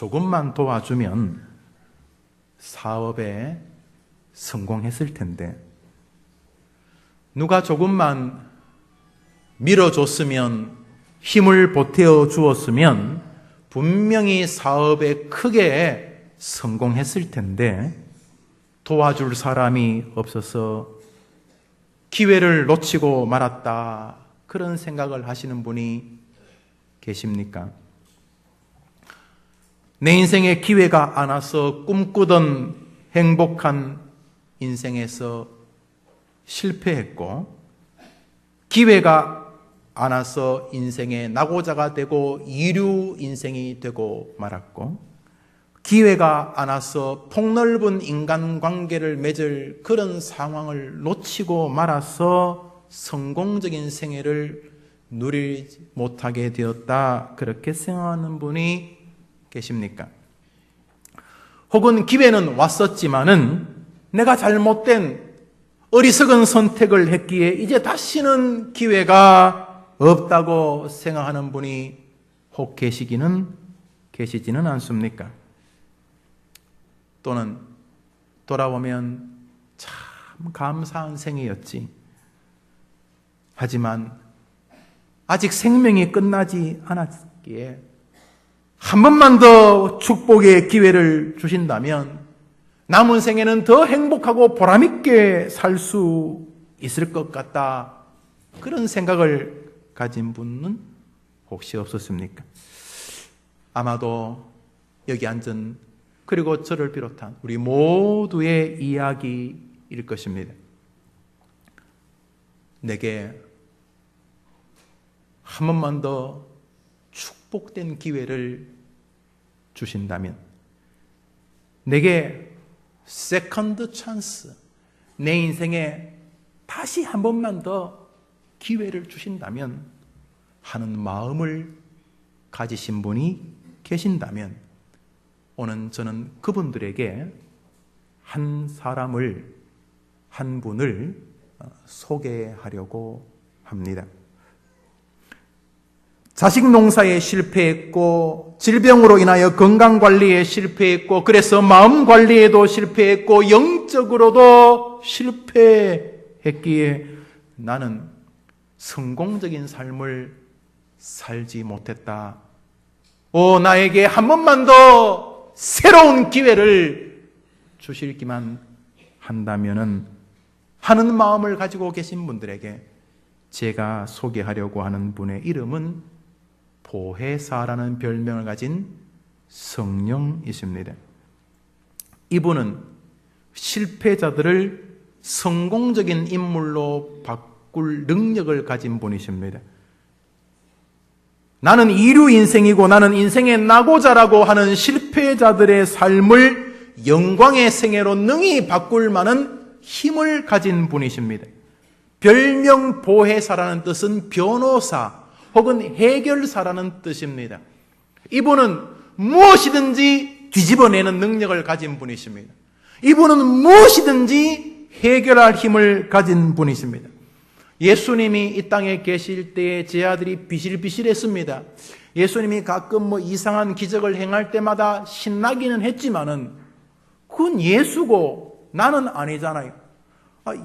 조금만 도와주면 사업에 성공했을 텐데, 누가 조금만 밀어줬으면, 힘을 보태어 주었으면 분명히 사업에 크게 성공했을 텐데, 도와줄 사람이 없어서 기회를 놓치고 말았다, 그런 생각을 하시는 분이 계십니까? 내 인생에 기회가 안 와서 꿈꾸던 행복한 인생에서 실패했고, 기회가 안 와서 인생의 낙오자가 되고 이류 인생이 되고 말았고, 기회가 안 와서 폭넓은 인간관계를 맺을 그런 상황을 놓치고 말아서 성공적인 생애를 누리지 못하게 되었다, 그렇게 생각하는 분이 계십니까? 혹은 기회는 왔었지만은 내가 잘못된 어리석은 선택을 했기에 이제 다시는 기회가 없다고 생각하는 분이 혹 계시지는 않습니까? 또는 돌아보면 참 감사한 생이었지, 하지만 아직 생명이 끝나지 않았기에 한 번만 더 축복의 기회를 주신다면 남은 생에는 더 행복하고 보람있게 살 수 있을 것 같다, 그런 생각을 가진 분은 혹시 없었습니까? 아마도 여기 앉은, 그리고 저를 비롯한 우리 모두의 이야기일 것입니다. 내게 한 번만 더 축복된 기회를 주신다면, 내게 세컨드 찬스, 내 인생에 다시 한 번만 더 기회를 주신다면 하는 마음을 가지신 분이 계신다면, 오늘 저는 그분들에게 한 사람을, 한 분을 소개하려고 합니다. 자식 농사에 실패했고, 질병으로 인하여 건강관리에 실패했고, 그래서 마음관리에도 실패했고, 영적으로도 실패했기에 나는 성공적인 삶을 살지 못했다. 나에게 한 번만 더 새로운 기회를 주시기만 한다면은 하는 마음을 가지고 계신 분들에게 제가 소개하려고 하는 분의 이름은 보혜사라는 별명을 가진 성령이십니다. 이분은 실패자들을 성공적인 인물로 바꿀 능력을 가진 분이십니다. 나는 이류 인생이고 나는 인생의 낙오자라고 하는 실패자들의 삶을 영광의 생애로 능히 바꿀 만한 힘을 가진 분이십니다. 별명 보혜사라는 뜻은 변호사 혹은 해결사라는 뜻입니다. 이분은 무엇이든지 뒤집어내는 능력을 가진 분이십니다. 이분은 무엇이든지 해결할 힘을 가진 분이십니다. 예수님이 이 땅에 계실 때에 제 아들이 비실비실했습니다. 예수님이 가끔 이상한 기적을 행할 때마다 신나기는 했지만은 그건 예수고 나는 아니잖아요.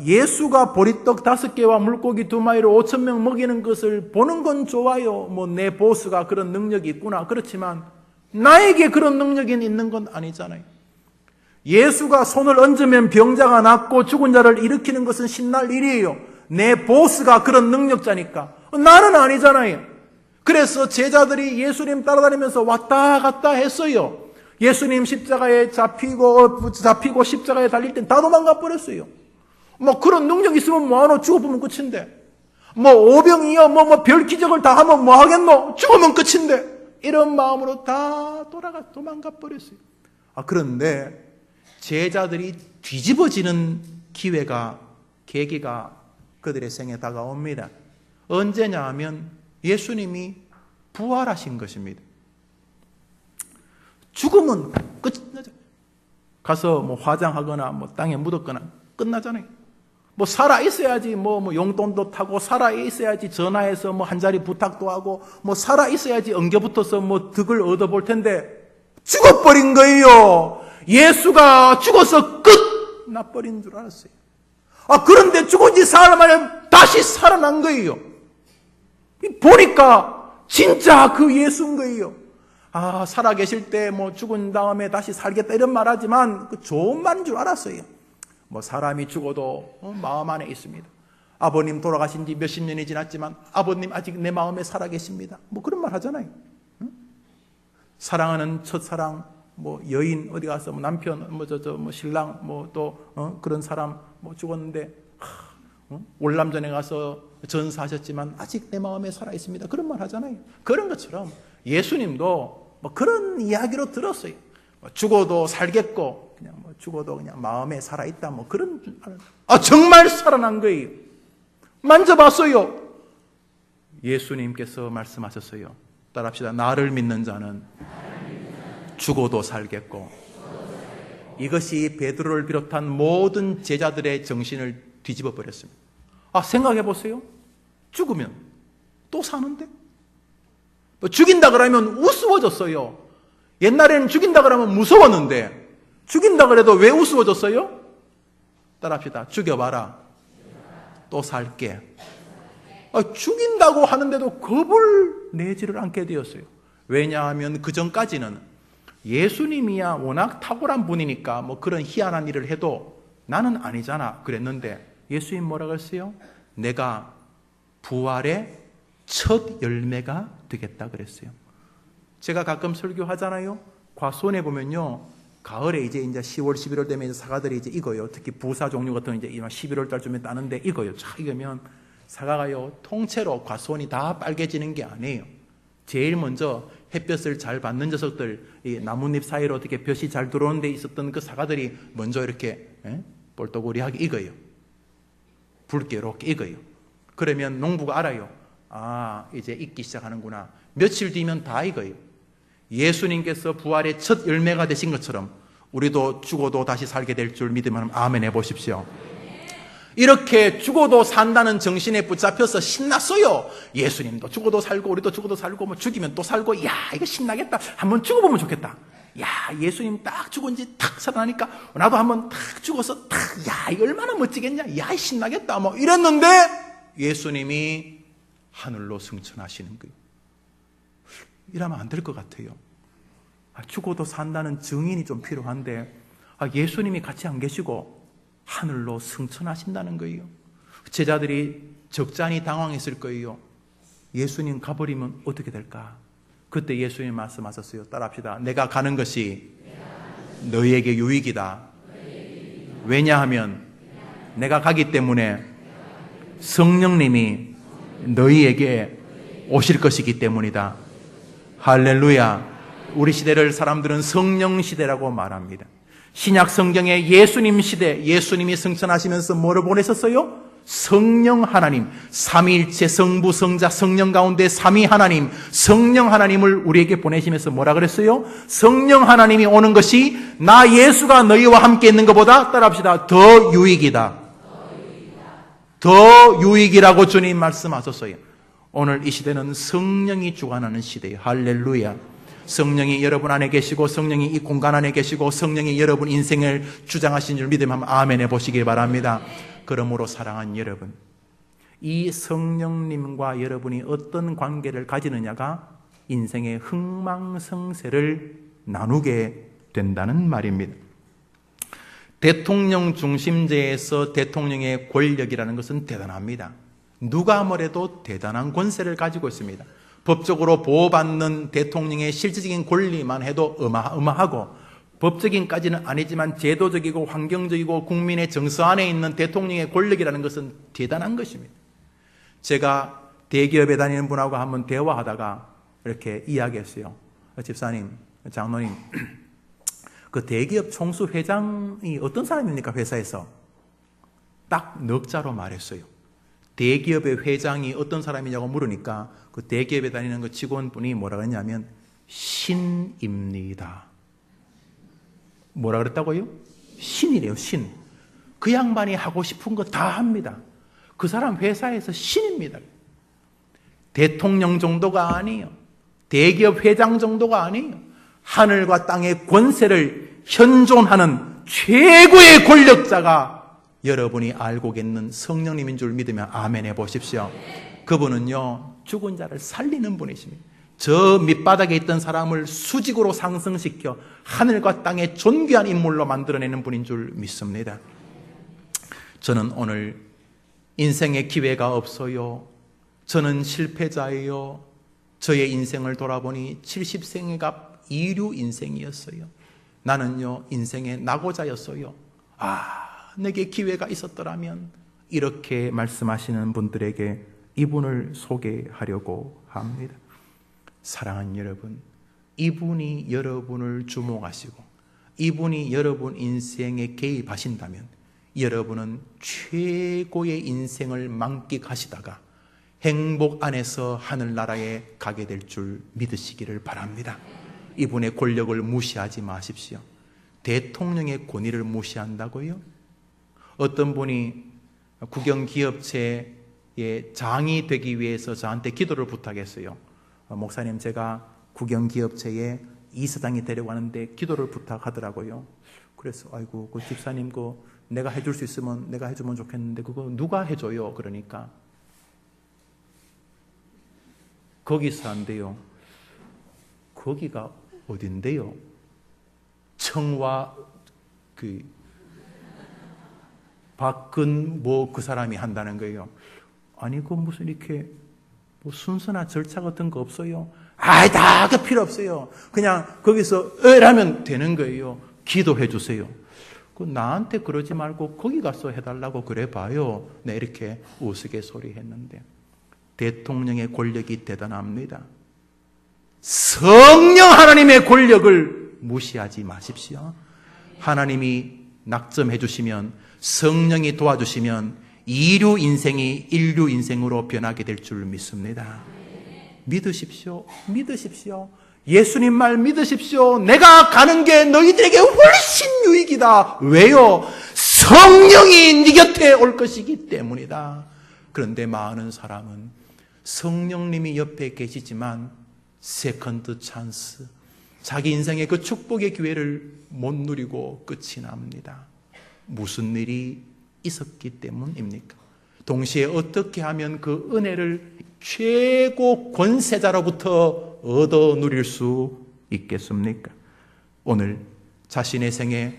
예수가 보리떡 5개와 물고기 2마리로 5,000명 먹이는 것을 보는 건 좋아요. 내 보스가 그런 능력이 있구나. 그렇지만 나에게 그런 능력이 있는 건 아니잖아요. 예수가 손을 얹으면 병자가 낫고 죽은 자를 일으키는 것은 신날 일이에요. 내 보스가 그런 능력자니까. 나는 아니잖아요. 그래서 제자들이 예수님 따라다니면서 왔다 갔다 했어요. 예수님 십자가에 잡히고 십자가에 달릴 땐 다 도망가 버렸어요. 그런 능력 있으면 뭐하노? 죽어보면 끝인데. 오병이여, 별 기적을 다 하면 뭐 하겠노? 죽으면 끝인데. 이런 마음으로 다 도망가 버렸어요. 그런데 제자들이 뒤집어지는 계기가 그들의 생에 다가옵니다. 언제냐 하면 예수님이 부활하신 것입니다. 죽으면 끝나죠. 가서 화장하거나 땅에 묻었거나 끝나잖아요. 살아 있어야지 용돈도 타고, 살아 있어야지 전화해서 한 자리 부탁도 하고, 살아 있어야지 엉겨 붙어서 득을 얻어볼 텐데 죽어버린 거예요. 예수가 죽어서 끝나버린 줄 알았어요. 그런데 죽은 지 사흘 만에 다시 살아난 거예요. 보니까 진짜 그 예수인 거예요. 살아계실 때 죽은 다음에 다시 살겠다 이런 말 하지만 그 좋은 말인 줄 알았어요. 사람이 죽어도 마음 안에 있습니다. 아버님 돌아가신 지 몇십 년이 지났지만 아버님 아직 내 마음에 살아계십니다. 그런 말 하잖아요. 응? 사랑하는 첫사랑, 여인 어디 가서 남편, 신랑, 또 그런 사람 죽었는데 월남전에 가서 전사하셨지만 아직 내 마음에 살아 있습니다. 그런 말 하잖아요. 그런 것처럼 예수님도 그런 이야기로 들었어요. 죽어도 살겠고 죽어도 그냥 마음에 살아 있다. 그런 정말 살아난 거예요. 만져봤어요. 예수님께서 말씀하셨어요. 따라합시다. 나를 믿는 자는 죽어도 살겠고. 이것이 베드로를 비롯한 모든 제자들의 정신을 뒤집어 버렸습니다. 생각해 보세요. 죽으면 또 사는데? 죽인다 그러면 우스워졌어요. 옛날에는 죽인다 그러면 무서웠는데 죽인다 그래도 왜 우스워졌어요? 따라합시다. 죽여봐라. 또 살게. 죽인다고 하는데도 겁을 내지를 않게 되었어요. 왜냐하면 그 전까지는 예수님이야 워낙 탁월한 분이니까 그런 희한한 일을 해도 나는 아니잖아 그랬는데 예수님 뭐라고 했어요? 내가 부활의 첫 열매가 되겠다 그랬어요. 제가 가끔 설교하잖아요. 과수원에 보면요. 가을에 이제 10월, 11월 되면 사과들이 이제 익어요. 특히 부사 종류 같은 이제 11월 달쯤에 따는데 익어요. 쫙 익으면 사과가요. 통째로 과수원이 다 빨개지는 게 아니에요. 제일 먼저 햇볕을 잘 받는 녀석들, 이 나뭇잎 사이로 어떻게 볕이 잘 들어오는 데 있었던 그 사과들이 먼저 이렇게 볼떠구리하게 익어요. 붉게 이렇게 익어요. 그러면 농부가 알아요. 이제 익기 시작하는구나. 며칠 뒤면 다 익어요. 예수님께서 부활의 첫 열매가 되신 것처럼 우리도 죽어도 다시 살게 될 줄 믿으면 아멘 해보십시오. 이렇게 죽어도 산다는 정신에 붙잡혀서 신났어요. 예수님도 죽어도 살고 우리도 죽어도 살고 죽이면 또 살고 이거 신나겠다. 한번 죽어보면 좋겠다. 예수님 딱 죽은 지 탁 살아나니까 나도 한번 탁 죽어서 이거 얼마나 멋지겠냐. 신나겠다. 이랬는데 예수님이 하늘로 승천하시는 거예요. 이러면 안 될 것 같아요. 죽어도 산다는 증인이 좀 필요한데 예수님이 같이 안 계시고 하늘로 승천하신다는 거예요. 제자들이 적잖이 당황했을 거예요. 예수님 가버리면 어떻게 될까? 그때 예수님 말씀하셨어요. 따라합시다. 내가 가는 것이 너희에게 유익이다. 왜냐하면 내가 가기 때문에 성령님이 너희에게 오실 것이기 때문이다. 할렐루야. 우리 시대를 사람들은 성령 시대라고 말합니다. 신약 성경에 예수님 시대, 예수님이 승천하시면서 뭐를 보내셨어요? 성령 하나님, 삼위일체 성부, 성자, 성령 가운데 삼위 하나님, 성령 하나님을 우리에게 보내시면서 뭐라 그랬어요? 성령 하나님이 오는 것이 나 예수가 너희와 함께 있는 것보다 따라합시다. 더 유익이다. 더 유익이라고 주님 말씀하셨어요. 오늘 이 시대는 성령이 주관하는 시대예요. 할렐루야. 성령이 여러분 안에 계시고 성령이 이 공간 안에 계시고 성령이 여러분 인생을 주장하신 줄 믿으면 아멘 해보시기 바랍니다. 그러므로 사랑하는 여러분, 이 성령님과 여러분이 어떤 관계를 가지느냐가 인생의 흥망성쇠를 나누게 된다는 말입니다. 대통령 중심제에서 대통령의 권력이라는 것은 대단합니다. 누가 뭐래도 대단한 권세를 가지고 있습니다. 법적으로 보호받는 대통령의 실질적인 권리만 해도 어마어마하고 법적인까지는 아니지만 제도적이고 환경적이고 국민의 정서 안에 있는 대통령의 권력이라는 것은 대단한 것입니다. 제가 대기업에 다니는 분하고 한번 대화하다가 이렇게 이야기했어요. 집사님, 장로님, 그 대기업 총수 회장이 어떤 사람입니까? 회사에서 딱 넉 자로 말했어요. 대기업의 회장이 어떤 사람이냐고 물으니까 그 대기업에 다니는 그 직원분이 뭐라 그랬냐면 신입니다. 뭐라 그랬다고요? 신이래요, 신. 그 양반이 하고 싶은 거 다 합니다. 그 사람 회사에서 신입니다. 대통령 정도가 아니에요. 대기업 회장 정도가 아니에요. 하늘과 땅의 권세를 현존하는 최고의 권력자가 여러분이 알고 계는 성령님인 줄 믿으면 아멘 해보십시오. 그분은요, 죽은 자를 살리는 분이십니다. 저 밑바닥에 있던 사람을 수직으로 상승시켜 하늘과 땅의 존귀한 인물로 만들어내는 분인 줄 믿습니다. 저는 오늘 인생의 기회가 없어요. 저는 실패자예요. 저의 인생을 돌아보니 70생애가 이류 인생이었어요. 나는요, 인생의 낙오자였어요. 내게 기회가 있었더라면, 이렇게 말씀하시는 분들에게 이분을 소개하려고 합니다. 사랑하는 여러분, 이분이 여러분을 주목하시고 이분이 여러분 인생에 개입하신다면 여러분은 최고의 인생을 만끽하시다가 행복 안에서 하늘나라에 가게 될 줄 믿으시기를 바랍니다. 이분의 권력을 무시하지 마십시오. 대통령의 권위를 무시한다고요? 어떤 분이 국영기업체의 장이 되기 위해서 저한테 기도를 부탁했어요. 목사님, 제가 국영기업체의 이사장이 되려고 하는데 기도를 부탁하더라고요. 그래서 아이고, 그 집사님, 내가 해줄 수 있으면 내가 해주면 좋겠는데 그거 누가 해줘요? 그러니까 거기서 한대요. 거기가 어딘데요? 청와 박근 그 사람이 한다는 거예요. 아니, 무슨 이렇게 순서나 절차 같은 거 없어요? 다 그 필요 없어요. 그냥 거기서 하면 되는 거예요. 기도해 주세요. 나한테 그러지 말고 거기 가서 해달라고 그래 봐요. 네, 이렇게 우스갯소리 했는데 대통령의 권력이 대단합니다. 성령 하나님의 권력을 무시하지 마십시오. 하나님이 낙점해 주시면, 성령이 도와주시면 이류 인생이 인류 인생으로 변하게 될 줄 믿습니다. 믿으십시오. 믿으십시오. 예수님 말 믿으십시오. 내가 가는 게 너희들에게 훨씬 유익이다. 왜요? 성령이 네 곁에 올 것이기 때문이다. 그런데 많은 사람은 성령님이 옆에 계시지만 세컨드 찬스, 자기 인생의 그 축복의 기회를 못 누리고 끝이 납니다. 무슨 일이 있었기 때문입니까? 동시에 어떻게 하면 그 은혜를 최고 권세자로부터 얻어 누릴 수 있겠습니까? 오늘 자신의 생에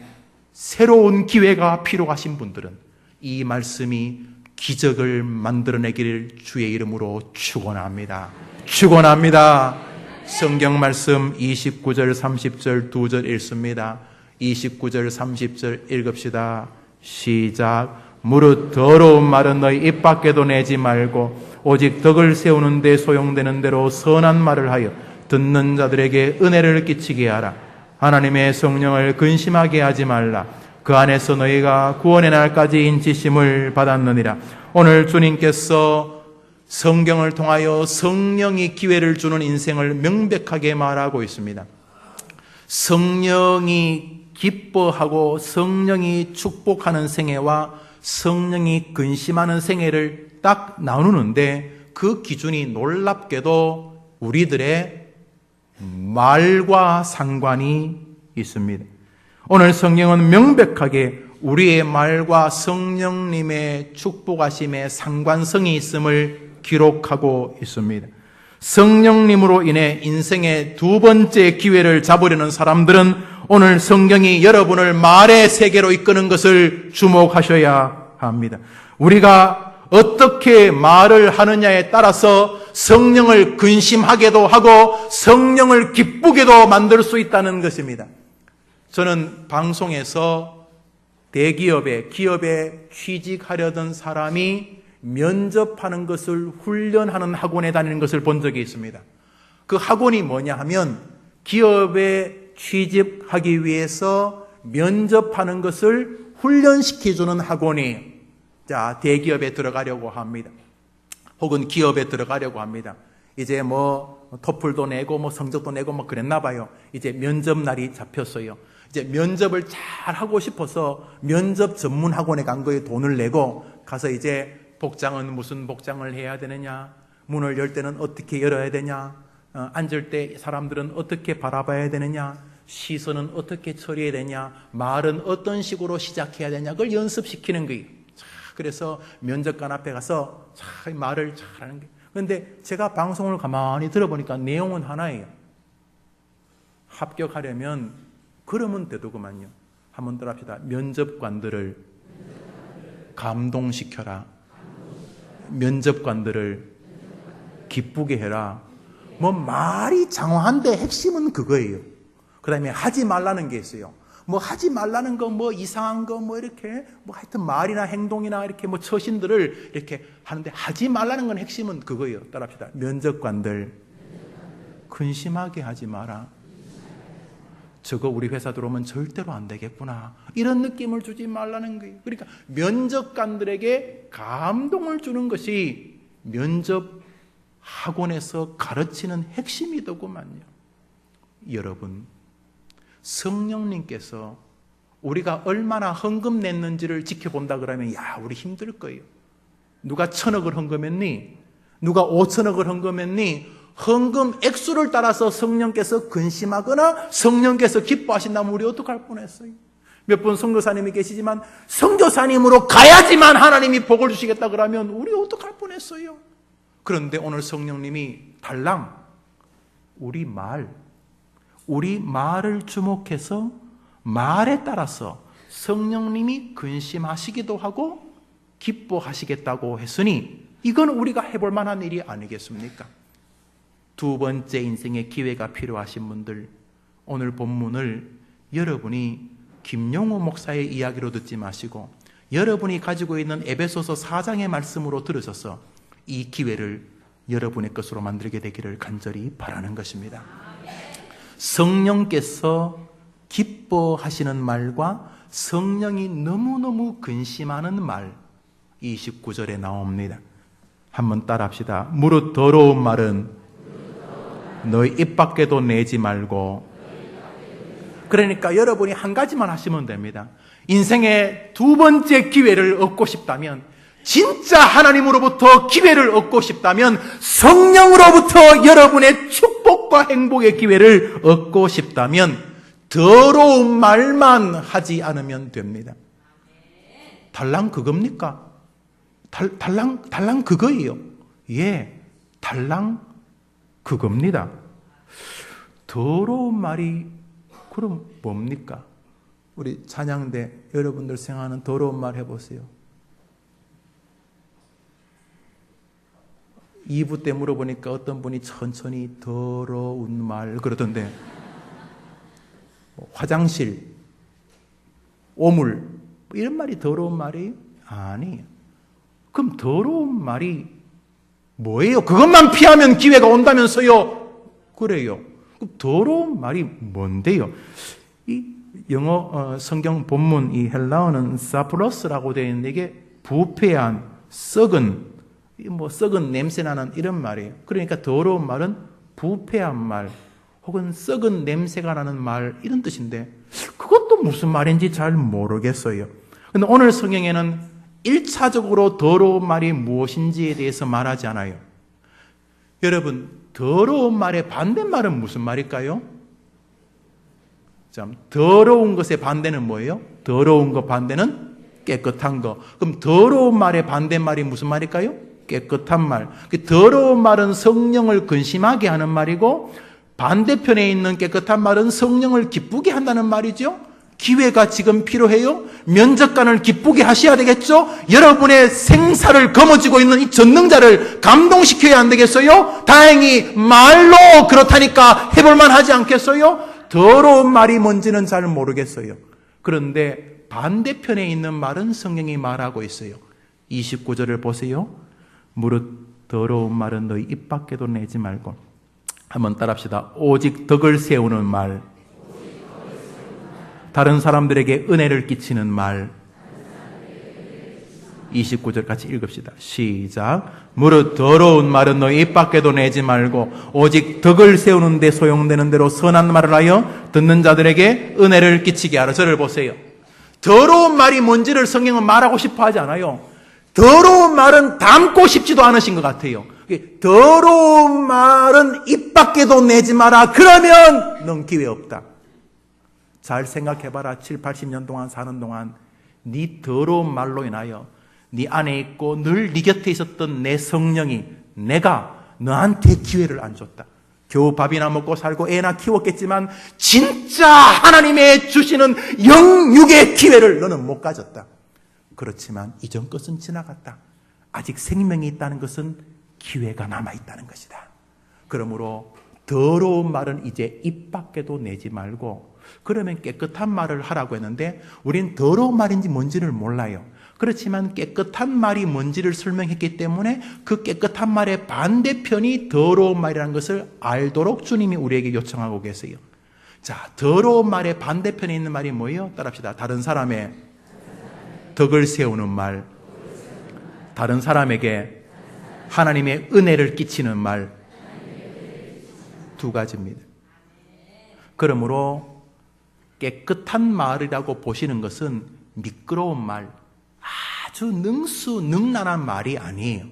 새로운 기회가 필요하신 분들은 이 말씀이 기적을 만들어내기를 주의 이름으로 축원합니다. 축원합니다. 성경 말씀 29절 30절 2절 읽습니다. 29절 30절 읽읍시다. 시작. 무릇 더러운 말은 너희 입 밖에도 내지 말고 오직 덕을 세우는 데 소용되는 대로 선한 말을 하여 듣는 자들에게 은혜를 끼치게 하라. 하나님의 성령을 근심하게 하지 말라. 그 안에서 너희가 구원의 날까지 인치심을 받았느니라. 오늘 주님께서 성경을 통하여 성령이 기회를 주는 인생을 명백하게 말하고 있습니다. 성령이 기뻐하고 성령이 축복하는 생애와 성령이 근심하는 생애를 딱 나누는데 그 기준이 놀랍게도 우리들의 말과 상관이 있습니다. 오늘 성경은 명백하게 우리의 말과 성령님의 축복하심의 상관성이 있음을 기록하고 있습니다. 성령님으로 인해 인생의 두 번째 기회를 잡으려는 사람들은 오늘 성경이 여러분을 말의 세계로 이끄는 것을 주목하셔야 합니다. 우리가 어떻게 말을 하느냐에 따라서 성령을 근심하게도 하고 성령을 기쁘게도 만들 수 있다는 것입니다. 저는 방송에서 기업에 취직하려던 사람이 면접하는 것을 훈련하는 학원에 다니는 것을 본 적이 있습니다. 그 학원이 뭐냐 하면 기업에 취직하기 위해서 면접하는 것을 훈련시켜주는 학원이 대기업에 들어가려고 합니다. 혹은 기업에 들어가려고 합니다. 이제 토플도 내고 성적도 내고 그랬나 봐요. 이제 면접 날이 잡혔어요. 이제 면접을 잘 하고 싶어서 면접 전문 학원에 간 거에 돈을 내고 가서 이제 복장은 무슨 복장을 해야 되느냐, 문을 열 때는 어떻게 열어야 되냐, 앉을 때 사람들은 어떻게 바라봐야 되느냐, 시선은 어떻게 처리해야 되냐, 말은 어떤 식으로 시작해야 되냐, 그걸 연습시키는 거예요. 그래서 면접관 앞에 가서 말을 잘하는 거예요. 그런데 제가 방송을 가만히 들어보니까 내용은 하나예요. 합격하려면 그러면 되더구만요. 한번 더 합시다. 면접관들을 감동시켜라. 면접관들을 기쁘게 해라. 뭐 말이 장황한데 핵심은 그거예요. 그 다음에 하지 말라는 게 있어요. 뭐 하지 말라는 거, 뭐 이상한 거, 뭐 이렇게, 뭐 하여튼 말이나 행동이나 이렇게 뭐 처신들을 이렇게 하는데 하지 말라는 건 핵심은 그거예요. 따라합시다. 면접관들 근심하게 하지 마라. 저거 우리 회사 들어오면 절대로 안 되겠구나. 이런 느낌을 주지 말라는 거예요. 그러니까 면접관들에게 감동을 주는 것이 면접 학원에서 가르치는 핵심이더구만요. 여러분, 성령님께서 우리가 얼마나 헌금 냈는지를 지켜본다 그러면 야, 우리 힘들 거예요. 누가 1,000억을 헌금했니? 누가 5,000억을 헌금했니? 헌금 액수를 따라서 성령께서 근심하거나 성령께서 기뻐하신다면 우리 어떡할 뻔했어요. 몇 분 선교사님이 계시지만 선교사님으로 가야지만 하나님이 복을 주시겠다 그러면 우리 어떡할 뻔했어요. 그런데 오늘 성령님이 달랑 우리 말을 주목해서 말에 따라서 성령님이 근심하시기도 하고 기뻐하시겠다고 했으니 이건 우리가 해볼 만한 일이 아니겠습니까? 두 번째 인생의 기회가 필요하신 분들, 오늘 본문을 여러분이 김용호 목사의 이야기로 듣지 마시고 여러분이 가지고 있는 에베소서 4장의 말씀으로 들으셔서 이 기회를 여러분의 것으로 만들게 되기를 간절히 바라는 것입니다. 성령께서 기뻐하시는 말과 성령이 너무너무 근심하는 말, 29절에 나옵니다. 한번 따라합시다. 무릇 더러운 말은 너희 입 밖에도 내지 말고. 그러니까 여러분이 한 가지만 하시면 됩니다. 인생의 두 번째 기회를 얻고 싶다면, 진짜 하나님으로부터 기회를 얻고 싶다면, 성령으로부터 여러분의 축복과 행복의 기회를 얻고 싶다면 더러운 말만 하지 않으면 됩니다. 달랑 그겁니까? 달랑 그거예요. 예, 달랑 그겁니다. 더러운 말이 그럼 뭡니까? 우리 찬양대 여러분들 생각하는 더러운 말 해보세요. 2부 때 물어보니까 어떤 분이 천천히 더러운 말 그러던데, 화장실, 오물, 이런 말이 더러운 말이 아니에요. 그럼 더러운 말이 뭐예요? 그것만 피하면 기회가 온다면서요? 그래요. 그럼 더러운 말이 뭔데요? 이 영어 성경 본문 이 헬라어는 사프러스라고 되어 있는데 이게 부패한, 썩은, 뭐 썩은 냄새 나는 이런 말이에요. 그러니까 더러운 말은 부패한 말 혹은 썩은 냄새가 나는 말 이런 뜻인데 그것도 무슨 말인지 잘 모르겠어요. 근데 오늘 성경에는 1차적으로 더러운 말이 무엇인지에 대해서 말하지 않아요. 여러분, 더러운 말의 반대말은 무슨 말일까요? 참, 더러운 것의 반대는 뭐예요? 더러운 것 반대는 깨끗한 거. 그럼 더러운 말의 반대말이 무슨 말일까요? 깨끗한 말. 더러운 말은 성령을 근심하게 하는 말이고 반대편에 있는 깨끗한 말은 성령을 기쁘게 한다는 말이죠. 기회가 지금 필요해요. 면접관을 기쁘게 하셔야 되겠죠. 여러분의 생사를 거머쥐고 있는 이 전능자를 감동시켜야 안 되겠어요? 다행히 말로 그렇다니까 해볼만 하지 않겠어요? 더러운 말이 뭔지는 잘 모르겠어요. 그런데 반대편에 있는 말은 성령이 말하고 있어요. 29절을 보세요. 무릇 더러운 말은 너희 입 밖에도 내지 말고. 한번 따라합시다. 오직 덕을 세우는 말, 다른 사람들에게 은혜를 끼치는 말. 29절 같이 읽읍시다. 시작. 무릇 더러운 말은 너희 입 밖에도 내지 말고 오직 덕을 세우는 데 소용되는 대로 선한 말을 하여 듣는 자들에게 은혜를 끼치게 하라. 저를 보세요. 더러운 말이 뭔지를 성경은 말하고 싶어 하지 않아요. 더러운 말은 담고 싶지도 않으신 것 같아요. 더러운 말은 입 밖에도 내지 마라. 그러면 넌 기회 없다. 잘 생각해봐라. 7, 80년 동안 사는 동안 네 더러운 말로 인하여 네 안에 있고 늘 네 곁에 있었던 내 성령이 내가 너한테 기회를 안 줬다. 겨우 밥이나 먹고 살고 애나 키웠겠지만 진짜 하나님의 주시는 영육의 기회를 너는 못 가졌다. 그렇지만 이전 것은 지나갔다. 아직 생명이 있다는 것은 기회가 남아있다는 것이다. 그러므로 더러운 말은 이제 입 밖에도 내지 말고, 그러면 깨끗한 말을 하라고 했는데 우린 더러운 말인지 뭔지를 몰라요. 그렇지만 깨끗한 말이 뭔지를 설명했기 때문에 그 깨끗한 말의 반대편이 더러운 말이라는 것을 알도록 주님이 우리에게 요청하고 계세요. 자, 더러운 말의 반대편에 있는 말이 뭐예요? 따라합시다. 다른 사람의 덕을 세우는 말, 다른 사람에게 하나님의 은혜를 끼치는 말, 두 가지입니다. 그러므로 깨끗한 말이라고 보시는 것은 미끄러운 말, 아주 능수능란한 말이 아니에요.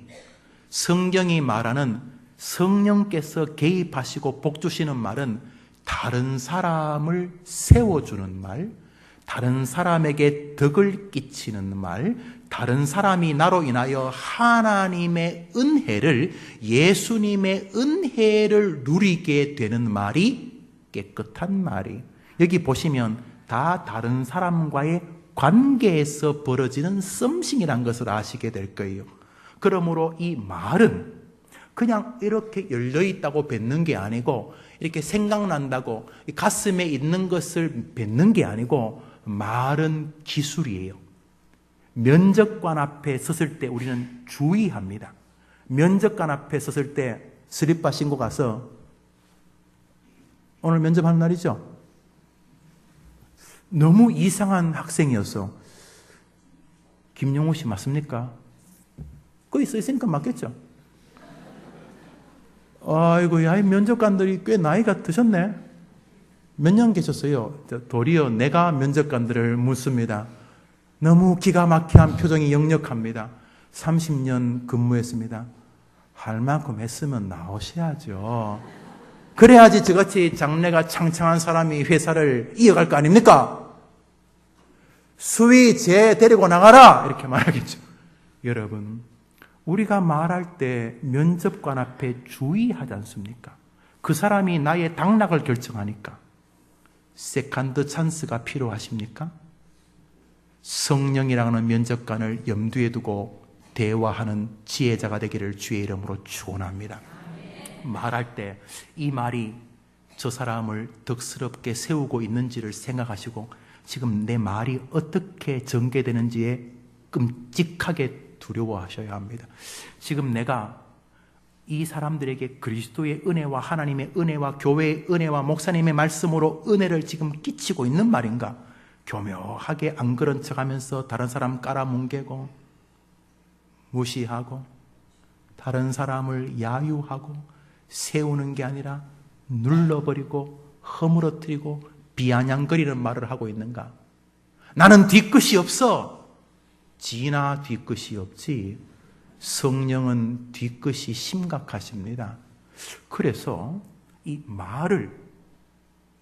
성경이 말하는 성령께서 개입하시고 복주시는 말은 다른 사람을 세워주는 말, 다른 사람에게 덕을 끼치는 말, 다른 사람이 나로 인하여 하나님의 은혜를, 예수님의 은혜를 누리게 되는 말이 깨끗한 말이. 여기 보시면 다 다른 사람과의 관계에서 벌어지는 썸씽이라는 것을 아시게 될 거예요. 그러므로 이 말은 그냥 이렇게 열려있다고 뱉는 게 아니고, 이렇게 생각난다고 가슴에 있는 것을 뱉는 게 아니고, 말은 기술이에요. 면접관 앞에 섰을 때 우리는 주의합니다. 면접관 앞에 섰을 때 슬리퍼 신고 가서, 오늘 면접하는 날이죠? 너무 이상한 학생이어서, 김용호 씨 맞습니까? 거기 써 있으니까 맞겠죠? 아이고, 야, 이 면접관들이 꽤 나이가 드셨네? 몇 년 계셨어요? 도리어 내가 면접관들을 묻습니다. 너무 기가 막힌 표정이 역력합니다. 30년 근무했습니다. 할 만큼 했으면 나오셔야죠. 그래야지 저같이 장래가 창창한 사람이 회사를 이어갈 거 아닙니까? 수위 쟤 데리고 나가라! 이렇게 말하겠죠. 여러분, 우리가 말할 때 면접관 앞에 주의하지 않습니까? 그 사람이 나의 당락을 결정하니까. 세컨드 찬스가 필요하십니까? 성령이라는 면접관을 염두에 두고 대화하는 지혜자가 되기를 주의 이름으로 축원합니다. 말할 때 이 말이 저 사람을 덕스럽게 세우고 있는지를 생각하시고, 지금 내 말이 어떻게 전개되는지에 끔찍하게 두려워하셔야 합니다. 지금 내가 이 사람들에게 그리스도의 은혜와 하나님의 은혜와 교회의 은혜와 목사님의 말씀으로 은혜를 지금 끼치고 있는 말인가? 교묘하게 안 그런 척하면서 다른 사람 깔아뭉개고 무시하고 다른 사람을 야유하고 세우는 게 아니라 눌러버리고 허물어뜨리고 비아냥거리는 말을 하고 있는가? 나는 뒤끝이 없어. 지나 뒤끝이 없지. 성령은 뒤끝이 심각하십니다. 그래서 이 말을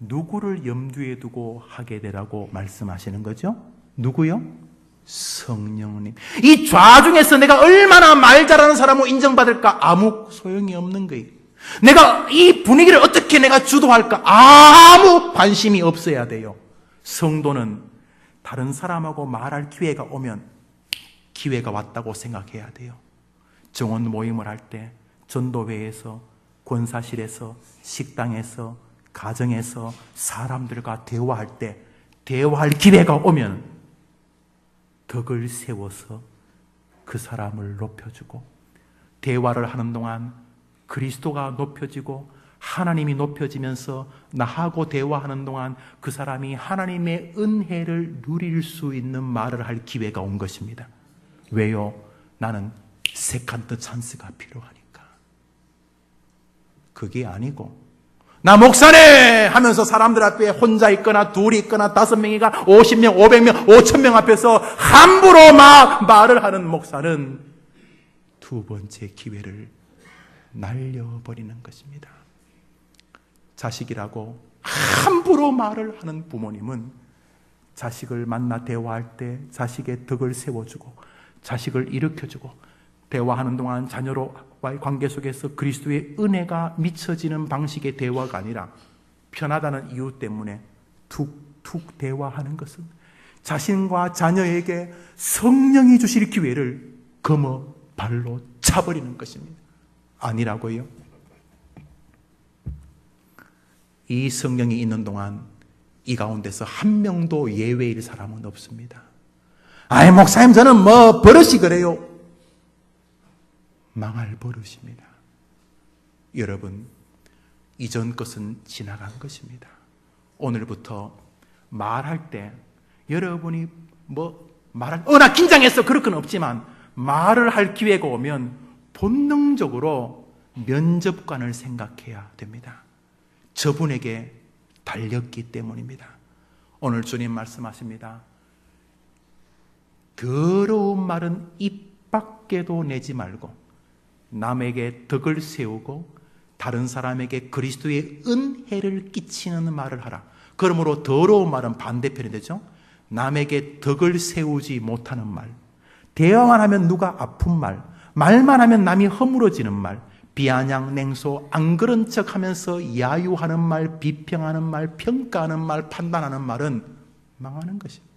누구를 염두에 두고 하게 되라고 말씀하시는 거죠? 누구요? 성령님. 이 좌중에서 내가 얼마나 말 잘하는 사람으로 인정받을까? 아무 소용이 없는 거예요. 내가 이 분위기를 어떻게 내가 주도할까? 아무 관심이 없어야 돼요. 성도는 다른 사람하고 말할 기회가 오면 기회가 왔다고 생각해야 돼요. 정원 모임을 할 때, 전도회에서, 권사실에서, 식당에서, 가정에서 사람들과 대화할 때, 대화할 기회가 오면 덕을 세워서 그 사람을 높여주고, 대화를 하는 동안 그리스도가 높여지고 하나님이 높여지면서 나하고 대화하는 동안 그 사람이 하나님의 은혜를 누릴 수 있는 말을 할 기회가 온 것입니다. 왜요? 나는 세컨드 찬스가 필요하니까. 그게 아니고 나 목사네 하면서 사람들 앞에 혼자 있거나 둘이 있거나 5명이가 50명, 500명, 5,000명 앞에서 함부로 막 말을 하는 목사는 두 번째 기회를 날려버리는 것입니다. 자식이라고 함부로 말을 하는 부모님은 자식을 만나 대화할 때 자식의 덕을 세워주고 자식을 일으켜주고 대화하는 동안 자녀와의 관계 속에서 그리스도의 은혜가 미쳐지는 방식의 대화가 아니라 편하다는 이유 때문에 툭툭 대화하는 것은 자신과 자녀에게 성령이 주실 기회를 거머 발로 차버리는 것입니다. 아니라고요? 이 성령이 있는 동안 이 가운데서 한 명도 예외일 사람은 없습니다. 아이, 목사님, 저는 뭐 버릇이 그래요. 망할 버릇입니다. 여러분, 이전 것은 지나간 것입니다. 오늘부터 말할 때 여러분이 나 긴장했어. 그럴 건 없지만 말을 할 기회가 오면 본능적으로 면접관을 생각해야 됩니다. 저분에게 달렸기 때문입니다. 오늘 주님 말씀하십니다. 더러운 말은 입 밖에도 내지 말고 남에게 덕을 세우고 다른 사람에게 그리스도의 은혜를 끼치는 말을 하라. 그러므로 더러운 말은 반대편이 되죠. 남에게 덕을 세우지 못하는 말, 대화만 하면 누가 아픈 말, 말만 하면 남이 허물어지는 말, 비아냥 냉소, 안 그런 척하면서 야유하는 말, 비평하는 말, 평가하는 말, 판단하는 말은 망하는 것입니다.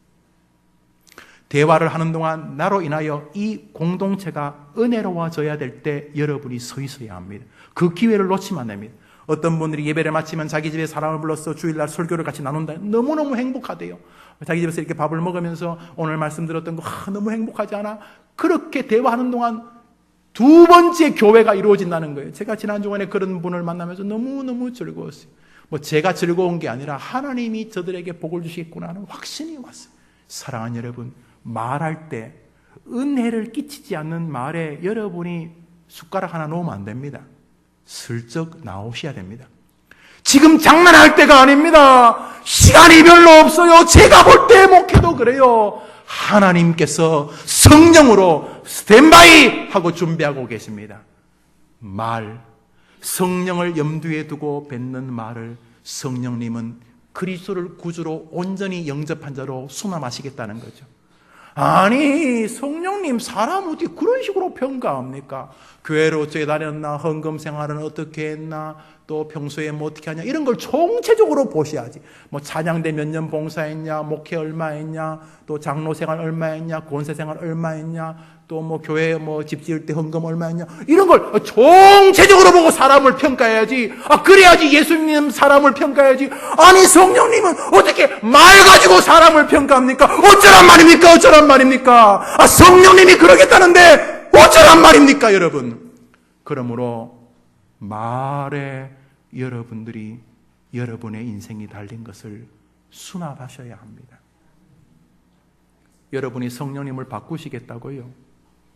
대화를 하는 동안 나로 인하여 이 공동체가 은혜로워져야 될 때 여러분이 서 있어야 합니다. 그 기회를 놓치면 안 됩니다. 어떤 분들이 예배를 마치면 자기 집에 사람을 불러서 주일날 설교를 같이 나눈다. 너무너무 행복하대요. 자기 집에서 이렇게 밥을 먹으면서 오늘 말씀 들었던 거 너무 행복하지 않아? 그렇게 대화하는 동안 두 번째 교회가 이루어진다는 거예요. 제가 지난 주간에 그런 분을 만나면서 너무너무 즐거웠어요. 제가 즐거운 게 아니라 하나님이 저들에게 복을 주시겠구나 하는 확신이 왔어요. 사랑하는 여러분, 말할 때 은혜를 끼치지 않는 말에 여러분이 숟가락 하나 놓으면 안 됩니다. 슬쩍 나오셔야 됩니다. 지금 장난할 때가 아닙니다. 시간이 별로 없어요. 제가 볼 때 목회도 그래요. 하나님께서 성령으로 스탠바이 하고 준비하고 계십니다. 말, 성령을 염두에 두고 뱉는 말을 성령님은 그리스도를 구주로 온전히 영접한 자로 수남하시겠다는 거죠. 아니, 성령님 사람 어떻게 그런 식으로 평가합니까? 교회로 어떻게 다녔나, 헌금 생활은 어떻게 했나, 또 평소에 뭐 어떻게 하냐, 이런 걸 총체적으로 보셔야지. 찬양대 몇 년 봉사했냐, 목회 얼마 했냐, 또 장로 생활 얼마 했냐, 권세 생활 얼마 했냐, 또 교회 집 지을 때 헌금 얼마 했냐, 이런 걸 총체적으로 보고 사람을 평가해야지. 그래야지 예수님 사람을 평가해야지. 아니, 성령님은 어떻게 말 가지고 사람을 평가합니까? 어쩌란 말입니까? 어쩌란 말입니까? 성령님이 그러겠다는데 어쩌란 말입니까, 여러분? 그러므로 말에 여러분들이 여러분의 인생이 달린 것을 수납하셔야 합니다. 여러분이 성령님을 바꾸시겠다고요?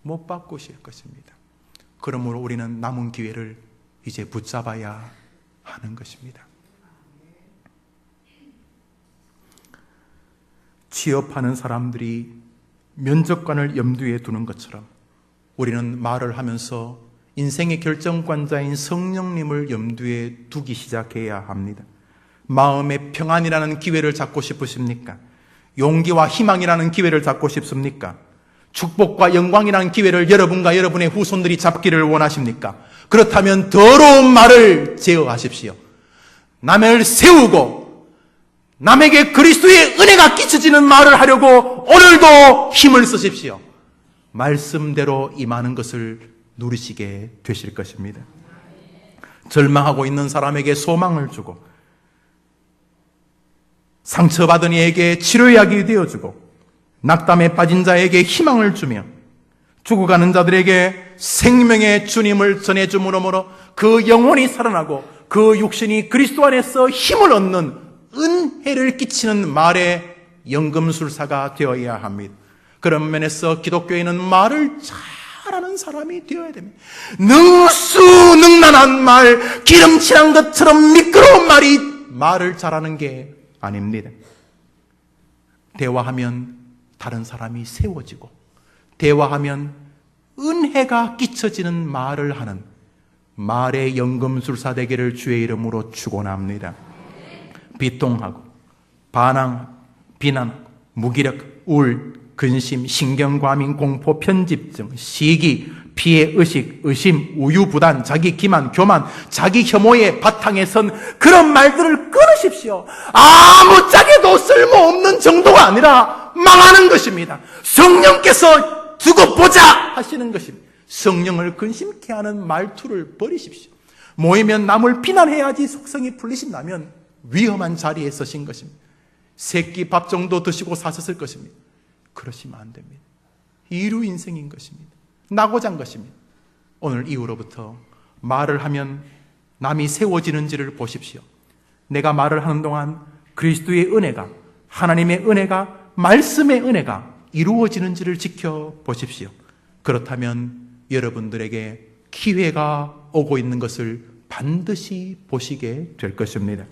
못 바꾸실 것입니다. 그러므로 우리는 남은 기회를 이제 붙잡아야 하는 것입니다. 취업하는 사람들이 면접관을 염두에 두는 것처럼 우리는 말을 하면서 인생의 결정관자인 성령님을 염두에 두기 시작해야 합니다. 마음의 평안이라는 기회를 잡고 싶으십니까? 용기와 희망이라는 기회를 잡고 싶습니까? 축복과 영광이라는 기회를 여러분과 여러분의 후손들이 잡기를 원하십니까? 그렇다면 더러운 말을 제어하십시오. 남을 세우고 남에게 그리스도의 은혜가 끼쳐지는 말을 하려고 오늘도 힘을 쓰십시오. 말씀대로 임하는 것을 누리시게 되실 것입니다. 절망하고 있는 사람에게 소망을 주고 상처받은 이에게 치료약이 되어주고 낙담에 빠진 자에게 희망을 주며 죽어가는 자들에게 생명의 주님을 전해줌으로써 그 영혼이 살아나고 그 육신이 그리스도 안에서 힘을 얻는 은혜를 끼치는 말의 연금술사가 되어야 합니다. 그런 면에서 기독교인은 말을 잘하는 사람이 되어야 됩니다. 능수능란한 말, 기름칠한 것처럼 미끄러운 말을 잘하는 게 아닙니다. 대화하면 다른 사람이 세워지고 대화하면 은혜가 끼쳐지는 말을 하는 말의 연금술사 되기를 주의 이름으로 축원합니다. 비통하고 반항, 비난, 무기력, 우울, 근심, 신경과민, 공포, 편집증, 시기, 피해, 의식, 의심, 우유부단, 자기 기만, 교만, 자기 혐오의 바탕에 선 그런 말들을 끊으십시오. 아무짝에도 쓸모없는 정도가 아니라 망하는 것입니다. 성령께서 두고 보자 하시는 것입니다. 성령을 근심케 하는 말투를 버리십시오. 모이면 남을 비난해야지 속성이 풀리신다면 위험한 자리에 서신 것입니다. 새끼 밥 정도 드시고 사셨을 것입니다. 그러시면 안 됩니다. 이루 인생인 것입니다. 나고자인 것입니다. 오늘 이후로부터 말을 하면 남이 세워지는지를 보십시오. 내가 말을 하는 동안 그리스도의 은혜가, 하나님의 은혜가, 말씀의 은혜가 이루어지는지를 지켜보십시오. 그렇다면 여러분들에게 기회가 오고 있는 것을 반드시 보시게 될 것입니다.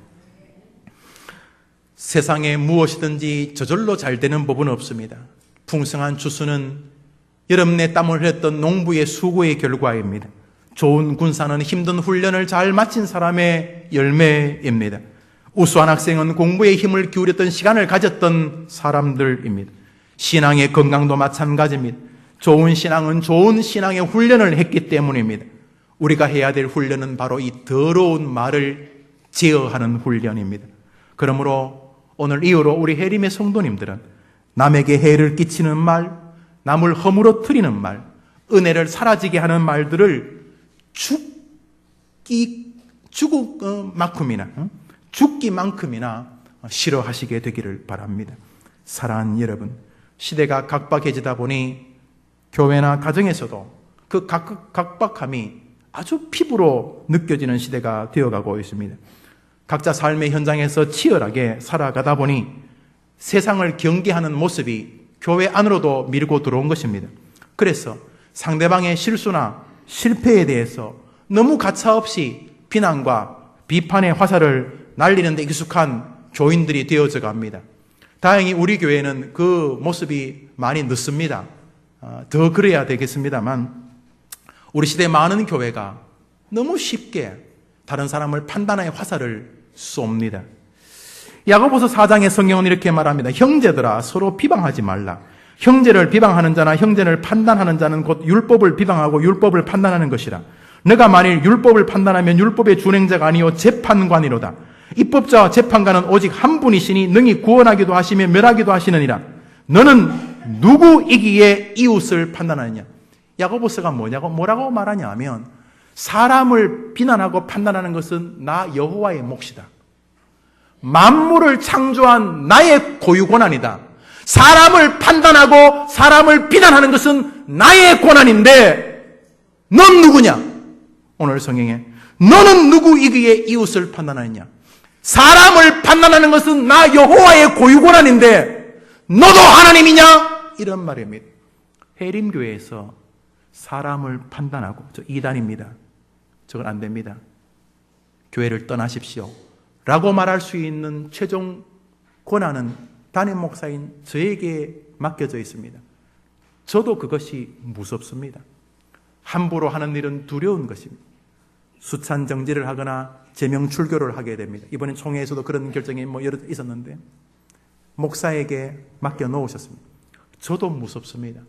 세상에 무엇이든지 저절로 잘 되는 법은 없습니다. 풍성한 추수는 여름내 땀을 흘렸던 농부의 수고의 결과입니다. 좋은 군사는 힘든 훈련을 잘 마친 사람의 열매입니다. 우수한 학생은 공부에 힘을 기울였던 시간을 가졌던 사람들입니다. 신앙의 건강도 마찬가지입니다. 좋은 신앙은 좋은 신앙의 훈련을 했기 때문입니다. 우리가 해야 될 훈련은 바로 이 더러운 말을 제어하는 훈련입니다. 그러므로 오늘 이후로 우리 해림의 성도님들은 남에게 해를 끼치는 말, 남을 허물어뜨리는 말, 은혜를 사라지게 하는 말들을 죽기만큼이나 싫어하시게 되기를 바랍니다. 사랑하는 여러분, 시대가 각박해지다 보니 교회나 가정에서도 그 각박함이 아주 피부로 느껴지는 시대가 되어가고 있습니다. 각자 삶의 현장에서 치열하게 살아가다 보니 세상을 경계하는 모습이 교회 안으로도 밀고 들어온 것입니다. 그래서 상대방의 실수나 실패에 대해서 너무 가차없이 비난과 비판의 화살을 날리는 데 익숙한 교인들이 되어져 갑니다. 다행히 우리 교회는 그 모습이 많이 늦습니다. 더 그래야 되겠습니다만 우리 시대 많은 교회가 너무 쉽게 다른 사람을 판단의 화살을 쏩니다. 야고보서 4장의 성경은 이렇게 말합니다. 형제들아 서로 비방하지 말라. 형제를 비방하는 자나 형제를 판단하는 자는 곧 율법을 비방하고 율법을 판단하는 것이라. 너가 만일 율법을 판단하면 율법의 준행자가 아니요 재판관이로다. 입법자와 재판관은 오직 한 분이시니 능히 구원하기도 하시며 멸하기도 하시느니라. 너는 누구이기에 이웃을 판단하느냐. 야고보서가 뭐라고 말하냐 하면 사람을 비난하고 판단하는 것은 나 여호와의 몫이다. 만물을 창조한 나의 고유 권한이다. 사람을 판단하고 사람을 비난하는 것은 나의 권한인데 넌 누구냐? 오늘 성경에 너는 누구이기에 이웃을 판단하느냐? 사람을 판단하는 것은 나 여호와의 고유 권한인데 너도 하나님이냐? 이런 말입니다. 해림교회에서 사람을 판단하고 저 이단입니다. 저건 안 됩니다. 교회를 떠나십시오. 라고 말할 수 있는 최종 권한은 담임 목사인 저에게 맡겨져 있습니다. 저도 그것이 무섭습니다. 함부로 하는 일은 두려운 것입니다. 수찬 정지를 하거나 제명 출교를 하게 됩니다. 이번엔 총회에서도 그런 결정이 여러 있었는데 목사에게 맡겨 놓으셨습니다. 저도 무섭습니다.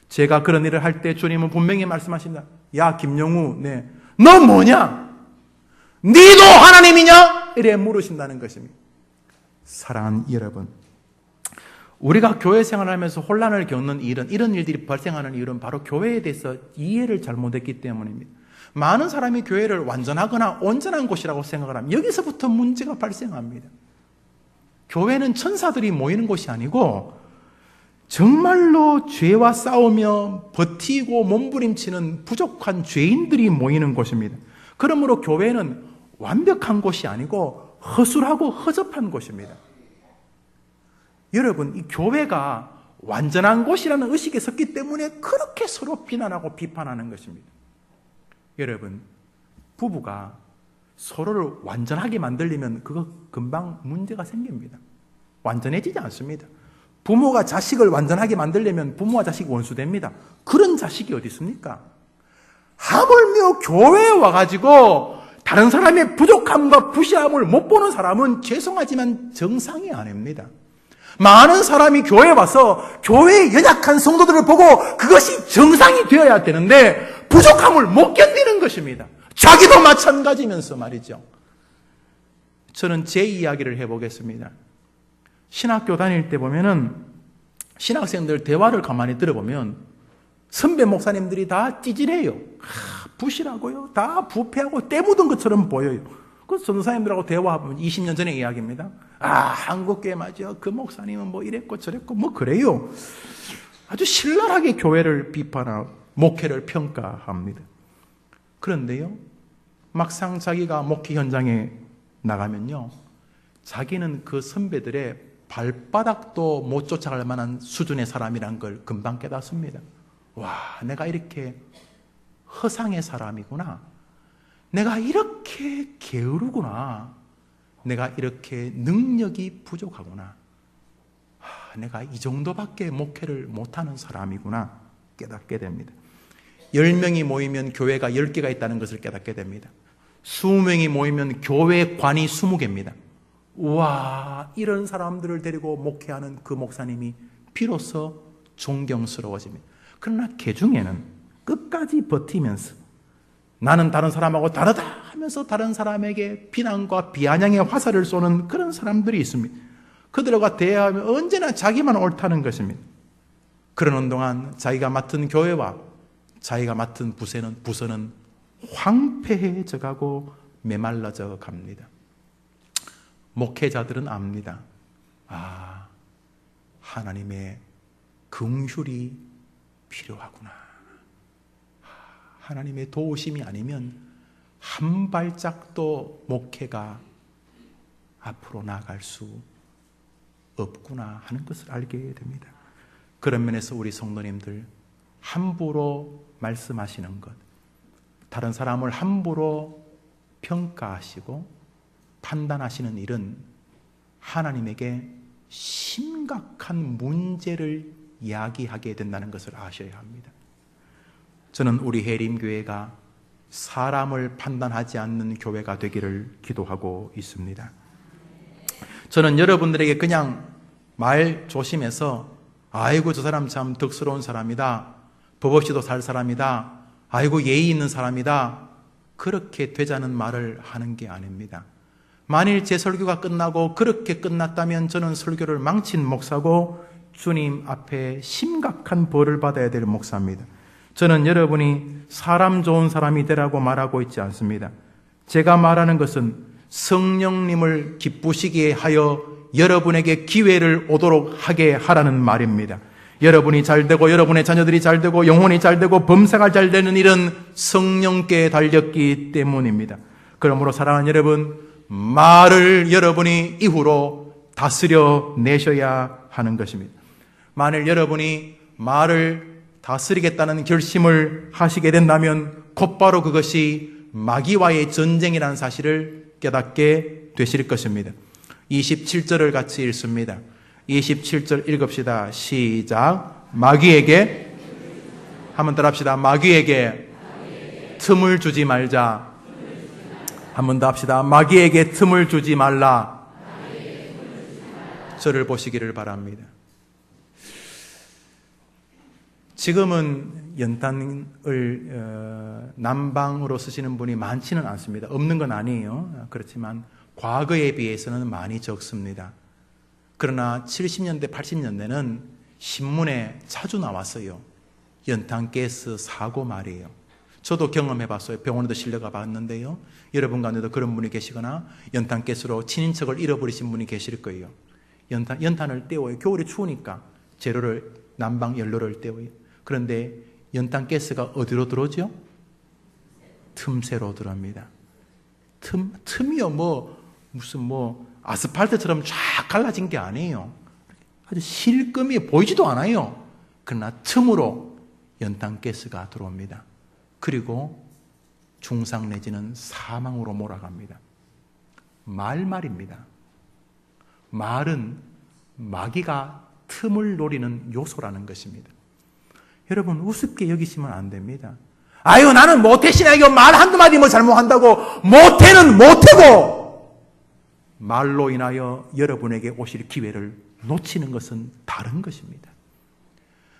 제가 그런 일을 할 때 주님은 분명히 말씀하십니다. 야 김영우, 너 뭐냐? 니도 하나님이냐? 이래 물으신다는 것입니다. 사랑하는 여러분, 우리가 교회 생활을 하면서 혼란을 겪는 일은, 이런 일들이 발생하는 이유는 바로 교회에 대해서 이해를 잘못했기 때문입니다. 많은 사람이 교회를 완전하거나 온전한 곳이라고 생각을 하면 여기서부터 문제가 발생합니다. 교회는 천사들이 모이는 곳이 아니고 정말로 죄와 싸우며 버티고 몸부림치는 부족한 죄인들이 모이는 곳입니다. 그러므로 교회는 완벽한 곳이 아니고 허술하고 허접한 곳입니다. 여러분, 이 교회가 완전한 곳이라는 의식에 섰기 때문에 그렇게 서로 비난하고 비판하는 것입니다. 여러분, 부부가 서로를 완전하게 만들려면 그거 금방 문제가 생깁니다. 완전해지지 않습니다. 부모가 자식을 완전하게 만들려면 부모와 자식이 원수됩니다. 그런 자식이 어디 있습니까? 하물며 교회에 와가지고 다른 사람의 부족함과 부시함을 못 보는 사람은 죄송하지만 정상이 아닙니다. 많은 사람이 교회에 와서 교회의 연약한 성도들을 보고 그것이 정상이 되어야 되는데 부족함을 못 견디는 것입니다. 자기도 마찬가지면서 말이죠. 저는 제 이야기를 해보겠습니다. 신학교 다닐 때 보면은 신학생들 대화를 가만히 들어보면 선배 목사님들이 다 찌질해요. 부실하고요. 다 부패하고 때 묻은 것처럼 보여요. 그래서 전도사님들하고 대화하면 20년 전의 이야기입니다. 한국교회 맞아. 그 목사님은 뭐 이랬고 저랬고 뭐 그래요. 아주 신랄하게 교회를 비판하고 목회를 평가합니다. 그런데요, 막상 자기가 목회 현장에 나가면요, 자기는 그 선배들의 발바닥도 못 쫓아갈 만한 수준의 사람이란 걸 금방 깨닫습니다. 와, 내가 이렇게 허상의 사람이구나. 내가 이렇게 게으르구나. 내가 이렇게 능력이 부족하구나. 내가 이 정도밖에 목회를 못하는 사람이구나 깨닫게 됩니다. 10명이 모이면 교회가 10개가 있다는 것을 깨닫게 됩니다. 20명이 모이면 교회관이 20개입니다. 우와, 이런 사람들을 데리고 목회하는 그 목사님이 비로소 존경스러워집니다. 그러나 그 중에는 끝까지 버티면서 나는 다른 사람하고 다르다 하면서 다른 사람에게 비난과 비아냥의 화살을 쏘는 그런 사람들이 있습니다. 그들과 대화하면 언제나 자기만 옳다는 것입니다. 그러는 동안 자기가 맡은 교회와 자기가 맡은 부서는 황폐해져 가고 메말라져 갑니다. 목회자들은 압니다. 하나님의 긍휼이 필요하구나. 하나님의 도우심이 아니면 한 발짝도 목회가 앞으로 나아갈 수 없구나 하는 것을 알게 됩니다. 그런 면에서 우리 성도님들 함부로 말씀하시는 것, 다른 사람을 함부로 평가하시고 판단하시는 일은 하나님에게 심각한 문제를 야기하게 된다는 것을 아셔야 합니다. 저는 우리 해림교회가 사람을 판단하지 않는 교회가 되기를 기도하고 있습니다. 저는 여러분들에게 그냥 말 조심해서 아이고 저 사람 참 덕스러운 사람이다, 법 없이도 살 사람이다, 아이고 예의 있는 사람이다, 그렇게 되자는 말을 하는 게 아닙니다. 만일 제 설교가 끝나고 그렇게 끝났다면 저는 설교를 망친 목사고 주님 앞에 심각한 벌을 받아야 될 목사입니다. 저는 여러분이 사람 좋은 사람이 되라고 말하고 있지 않습니다. 제가 말하는 것은 성령님을 기쁘시게 하여 여러분에게 기회를 오도록 하게 하라는 말입니다. 여러분이 잘되고 여러분의 자녀들이 잘되고 영혼이 잘되고 범사가 잘되는 일은 성령께 달렸기 때문입니다. 그러므로 사랑하는 여러분, 말을 여러분이 이후로 다스려 내셔야 하는 것입니다. 만일 여러분이 말을 다스리겠다는 결심을 하시게 된다면 곧바로 그것이 마귀와의 전쟁이라는 사실을 깨닫게 되실 것입니다. 27절을 같이 읽습니다. 27절 읽읍시다. 시작. 마귀에게 한번 더 합시다. 마귀에게 틈을 주지 말자. 한번 더 합시다. 마귀에게 틈을 주지 말라. 저를 보시기를 바랍니다. 지금은 연탄을 난방으로 쓰시는 분이 많지는 않습니다. 없는 건 아니에요. 그렇지만 과거에 비해서는 많이 적습니다. 그러나 70년대, 80년대는 신문에 자주 나왔어요. 연탄가스 사고 말이에요. 저도 경험해봤어요. 병원에도 실려가 봤는데요. 여러분 가운데도 그런 분이 계시거나 연탄가스로 친인척을 잃어버리신 분이 계실 거예요. 연탄을 떼워요. 겨울에 추우니까 재료를, 난방 연료를 떼워요. 그런데 연탄가스가 어디로 들어오죠? 틈새로 들어옵니다. 틈이요, 무슨 아스팔트처럼 쫙 갈라진 게 아니에요. 아주 실금이 보이지도 않아요. 그러나 틈으로 연탄가스가 들어옵니다. 그리고 중상 내지는 사망으로 몰아갑니다. 말입니다. 말은 마귀가 틈을 노리는 요소라는 것입니다. 여러분, 우습게 여기시면 안 됩니다. 아유, 나는 모태시나 이거 말 한두 마디 뭐 잘못한다고 모태는 모태고 말로 인하여 여러분에게 오실 기회를 놓치는 것은 다른 것입니다.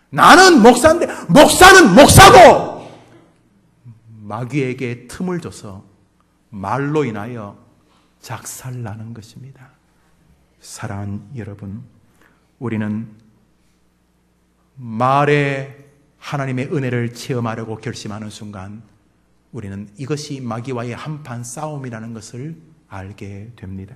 나는 목사인데 목사는 목사고 마귀에게 틈을 줘서 말로 인하여 작살나는 것입니다. 사랑하는 여러분, 우리는 말에 하나님의 은혜를 체험하려고 결심하는 순간 우리는 이것이 마귀와의 한판 싸움이라는 것을 알게 됩니다.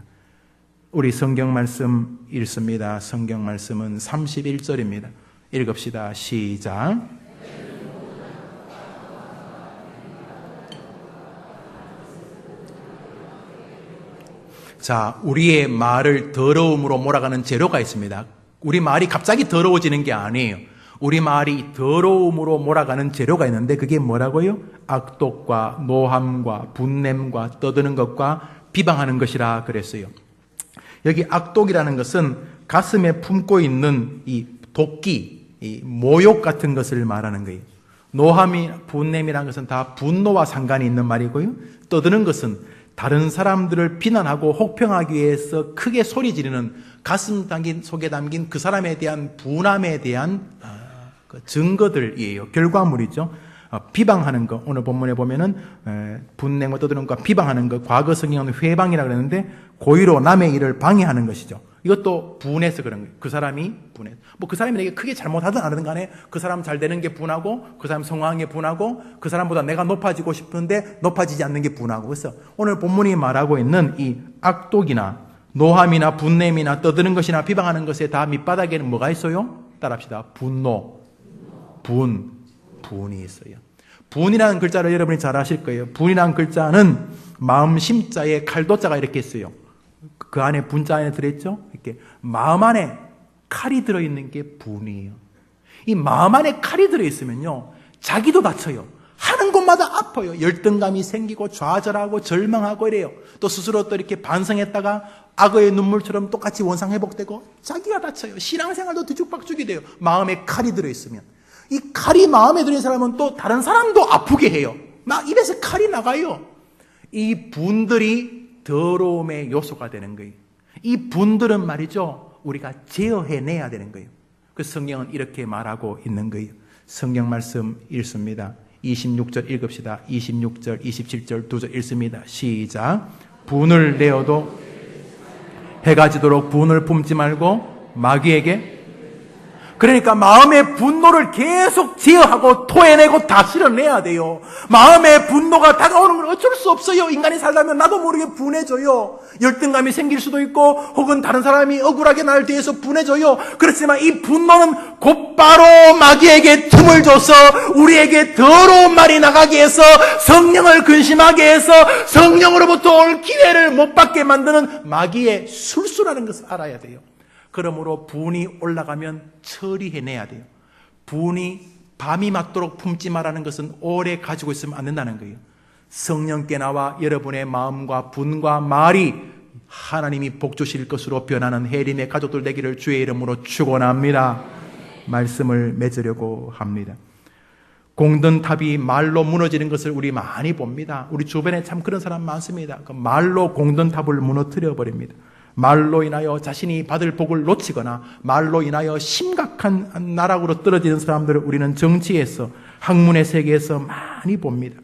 우리 성경 말씀 읽습니다. 성경 말씀은 31절입니다. 읽읍시다. 시작. 자, 우리의 말을 더러움으로 몰아가는 재료가 있습니다. 우리 말이 갑자기 더러워지는 게 아니에요. 우리 말이 더러움으로 몰아가는 재료가 있는데 그게 뭐라고요? 악독과 노함과 분냄과 떠드는 것과 비방하는 것이라 그랬어요. 여기 악독이라는 것은 가슴에 품고 있는 이 도끼, 이 모욕 같은 것을 말하는 거예요. 노함이, 분냄이라는 것은 다 분노와 상관이 있는 말이고요. 떠드는 것은 다른 사람들을 비난하고 혹평하기 위해서 크게 소리 지르는 가슴 속에 담긴 그 사람에 대한 분함에 대한 증거들이에요. 결과물이죠. 비방하는 것, 오늘 본문에 보면은 분냄과 떠드는 것과 비방하는 것, 과거 성경은 회방이라고 그랬는데 고의로 남의 일을 방해하는 것이죠. 이것도 분해서 그런 거예요. 그 사람이 분해. 뭐 그 사람이 내게 크게 잘못하든 안 하든 간에 그 사람 잘 되는 게 분하고 그 사람 성공한 게 분하고 그 사람보다 내가 높아지고 싶은데 높아지지 않는 게 분하고. 그래서 오늘 본문이 말하고 있는 이 악독이나 노함이나 분냄이나 떠드는 것이나 비방하는 것에 다 밑바닥에는 뭐가 있어요? 따라합시다. 분노. 분이 있어요. 분이라는 글자를 여러분이 잘 아실 거예요. 분이라는 글자는 마음 심자에 칼도자가 이렇게 있어요. 그 안에 분자 안에 들어있죠? 이렇게 마음 안에 칼이 들어있는 게 분이에요. 이 마음 안에 칼이 들어있으면요, 자기도 다쳐요. 하는 곳마다 아파요. 열등감이 생기고 좌절하고 절망하고 이래요. 또 스스로 또 이렇게 반성했다가 악어의 눈물처럼 똑같이 원상회복되고 자기가 다쳐요. 신앙생활도 뒤죽박죽이 돼요. 마음에 칼이 들어있으면. 이 칼이 마음에 들어있는 사람은 또 다른 사람도 아프게 해요. 막 입에서 칼이 나가요. 이 분들이 더러움의 요소가 되는 거예요. 이 분들은 말이죠, 우리가 제어해내야 되는 거예요. 그 성경은 이렇게 말하고 있는 거예요. 성경 말씀 읽습니다. 26절 읽읍시다. 26절, 27절 두 절 읽습니다. 시작. 분을 내어도 해가 지도록 분을 품지 말고 마귀에게. 그러니까 마음의 분노를 계속 제어하고 토해내고 다 실어내야 돼요. 마음의 분노가 다가오는 건 어쩔 수 없어요. 인간이 살다면 나도 모르게 분해져요. 열등감이 생길 수도 있고 혹은 다른 사람이 억울하게 날 대해서 분해져요. 그렇지만 이 분노는 곧바로 마귀에게 틈을 줘서 우리에게 더러운 말이 나가게 해서 성령을 근심하게 해서 성령으로부터 올 기회를 못 받게 만드는 마귀의 술수라는 것을 알아야 돼요. 그러므로 분이 올라가면 처리해내야 돼요. 분이 밤이 맞도록 품지 말라는 것은 오래 가지고 있으면 안 된다는 거예요. 성령께 나와 여러분의 마음과 분과 말이 하나님이 복 주실 것으로 변하는 해림의 가족들 되기를 주의 이름으로 축원합니다. 말씀을 맺으려고 합니다. 공든 탑이 말로 무너지는 것을 우리 많이 봅니다. 우리 주변에 참 그런 사람 많습니다. 그 말로 공든 탑을 무너뜨려 버립니다. 말로 인하여 자신이 받을 복을 놓치거나 말로 인하여 심각한 나락으로 떨어지는 사람들을 우리는 정치에서, 학문의 세계에서 많이 봅니다.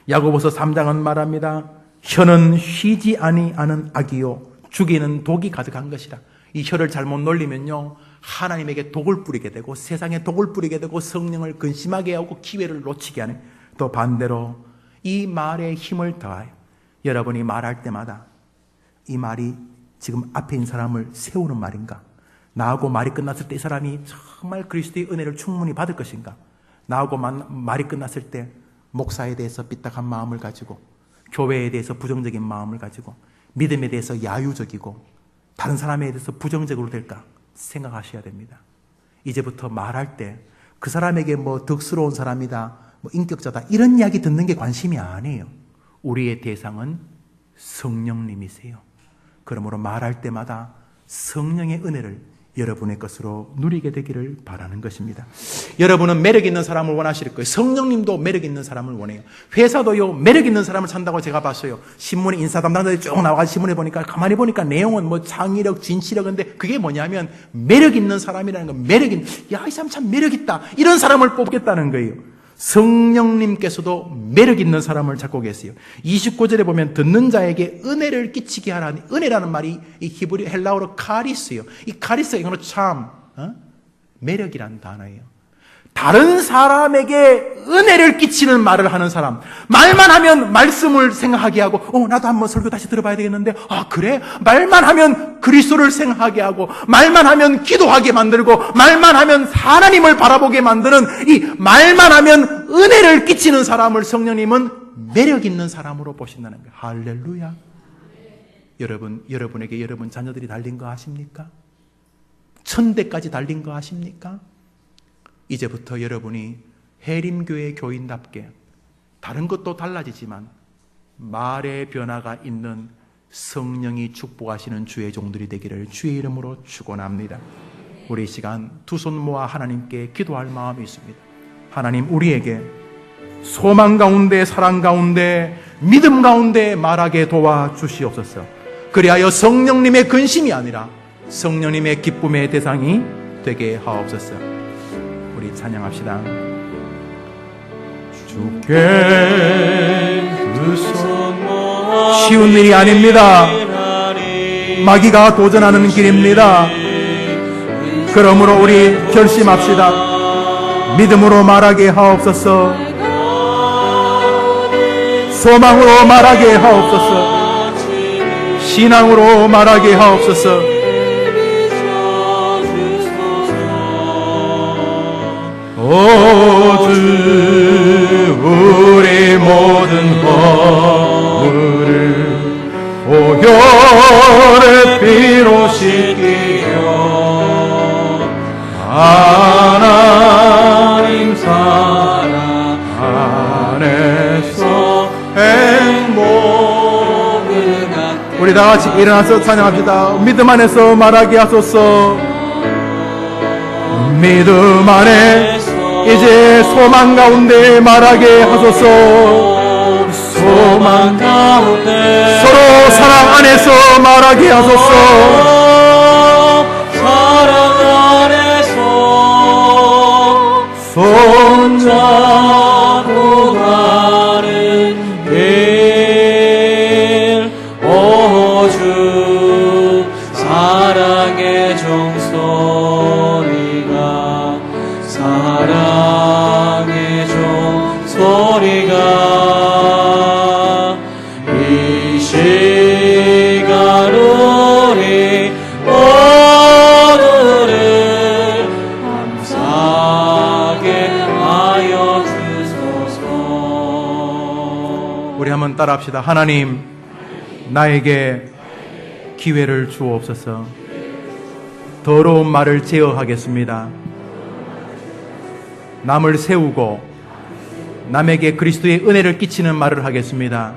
야고보서 3장은 말합니다. 혀는 쉬지 아니하는 악이요 죽이는 독이 가득한 것이라. 이 혀를 잘못 놀리면요, 하나님에게 독을 뿌리게 되고 세상에 독을 뿌리게 되고 성령을 근심하게 하고 기회를 놓치게 하는. 또 반대로 이 말에 힘을 더하여 여러분이 말할 때마다 이 말이 지금 앞에 있는 사람을 세우는 말인가? 나하고 말이 끝났을 때 이 사람이 정말 그리스도의 은혜를 충분히 받을 것인가? 나하고 말이 끝났을 때 목사에 대해서 삐딱한 마음을 가지고, 교회에 대해서 부정적인 마음을 가지고, 믿음에 대해서 야유적이고 다른 사람에 대해서 부정적으로 될까 생각하셔야 됩니다. 이제부터 말할 때 그 사람에게 뭐 덕스러운 사람이다, 뭐 인격자다, 이런 이야기 듣는 게 관심이 아니에요. 우리의 대상은 성령님이세요. 그러므로 말할 때마다 성령의 은혜를 여러분의 것으로 누리게 되기를 바라는 것입니다. 여러분은 매력 있는 사람을 원하실 거예요. 성령님도 매력 있는 사람을 원해요. 회사도요, 매력 있는 사람을 찾는다고 제가 봤어요. 신문에 인사 담당자들이 쭉 나와가지고 신문에 보니까 가만히 보니까 내용은 뭐 창의력, 진취력인데 그게 뭐냐면 매력 있는 사람이라는 거. 매력 있는, 야, 이 사람 참 매력 있다. 이런 사람을 뽑겠다는 거예요. 성령님께서도 매력 있는 사람을 찾고 계세요. 29절에 보면 듣는 자에게 은혜를 끼치게 하라니, 은혜라는 말이 이 히브리 헬라어로 카리스예요. 이 카리스가 이거는 참 매력이라는 단어예요. 다른 사람에게 은혜를 끼치는 말을 하는 사람. 말만 하면 말씀을 생각하게 하고, 나도 한번 설교 다시 들어봐야 되겠는데, 그래? 말만 하면 그리스도를 생각하게 하고, 말만 하면 기도하게 만들고, 말만 하면 하나님을 바라보게 만드는 이 말만 하면 은혜를 끼치는 사람을 성령님은 매력 있는 사람으로 보신다는 거예요. 할렐루야. 여러분에게 여러분 자녀들이 달린 거 아십니까? 1000대까지 달린 거 아십니까? 이제부터 여러분이 해림교회 교인답게 다른 것도 달라지지만 말의 변화가 있는 성령이 축복하시는 주의 종들이 되기를 주의 이름으로 축원합니다. 우리 이 시간 두 손 모아 하나님께 기도할 마음이 있습니다. 하나님, 우리에게 소망 가운데, 사랑 가운데, 믿음 가운데 말하게 도와주시옵소서. 그리하여 성령님의 근심이 아니라 성령님의 기쁨의 대상이 되게 하옵소서. 우리 찬양합시다. 주께 두 손 모아 쉬운 일이 아닙니다. 마귀가 도전하는 길입니다. 그러므로 우리 결심합시다. 믿음으로 말하게 하옵소서. 소망으로 말하게 하옵소서. 신앙으로 말하게 하옵소서. 오 주, 우리 모든 허물을 보혈의 피로 씻기려 하나님 사랑 안에서 행복을 갖게. 우리 다 같이 일어나서 찬양합시다. 믿음 안에서 말하게 하소서. 믿음 안에 이제 소망 가운데 말하게 하소서. 소망 가운데 서로 사랑 안에서 말하게 하소서. 사랑 안에서 손잡고 가는 길. 오 주, 사랑의 종소리가 사랑의 종소리가 이 시간 우리 모두를 감사하게 하여 주소서. 우리 한번 따라합시다. 하나님, 나에게 기회를 주옵소서. 더러운 말을 제어하겠습니다. 남을 세우고 남에게 그리스도의 은혜를 끼치는 말을 하겠습니다.